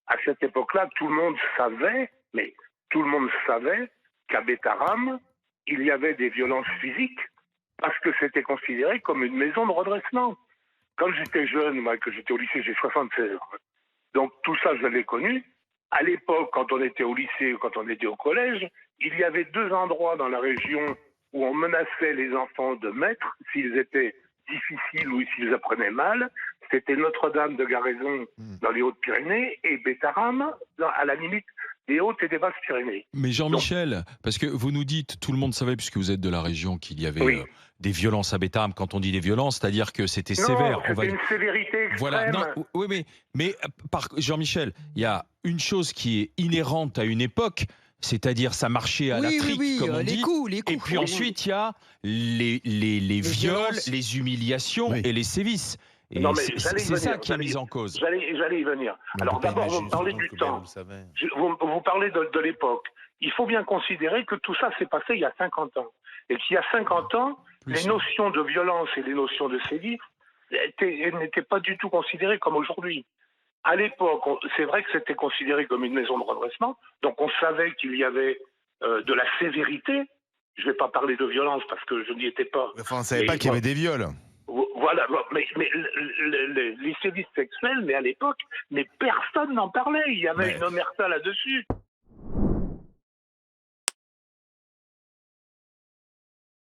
À cette époque-là, tout le monde savait, mais tout le monde savait qu'à Bétarame, il y avait des violences physiques parce que c'était considéré comme une maison de redressement. Quand j'étais jeune, moi, que j'étais au lycée, j'ai 76 ans. Donc tout ça, je l'ai connu. À l'époque, quand on était au lycée ou quand on était au collège, il y avait deux endroits dans la région où on menaçait les enfants de mettre s'ils étaient difficiles ou s'ils apprenaient mal. C'était Notre-Dame de Garaison dans les Hautes-Pyrénées et Bétarame à la limite des Hautes et des Basses-Pyrénées. Mais Donc Jean-Michel, parce que vous nous dites, tout le monde savait, puisque vous êtes de la région, qu'il y avait oui, des violences à Bétham. Quand on dit des violences, c'est-à-dire que c'était non, sévère. On va c'était une sévérité Voilà. extrême. Non, oui, mais Jean-Michel, il y a une chose qui est inhérente à une époque, c'est-à-dire ça marchait à la Oui, oui, trique, oui, comme on les dit. coups, les Et coups. puis Oui, ensuite, il y a les Les viols, violences. les humiliations Oui. et les sévices. non, Et mais j'allais y c'est ça venir. qui est mis en cause. J'allais y venir. Mais on Alors peut pas d'abord, vous imaginer me parlez surtout du que temps. vous le savez. Vous parlez de l'époque. Il faut bien considérer que tout ça s'est passé il y a 50 ans. Et qu'il y a 50 ans, les notions de violence et les notions de sévice n'étaient pas du tout considérées comme aujourd'hui. À l'époque, c'est vrai que c'était considéré comme une maison de redressement, donc on savait qu'il y avait de la sévérité. Je ne vais pas parler de violence parce que je n'y étais pas. Enfin, on savait Mais pas qu'il y avait des viols. voilà, mais les sévices sexuels, mais à l'époque, mais personne n'en parlait. Il y avait Mais une omerta là-dessus.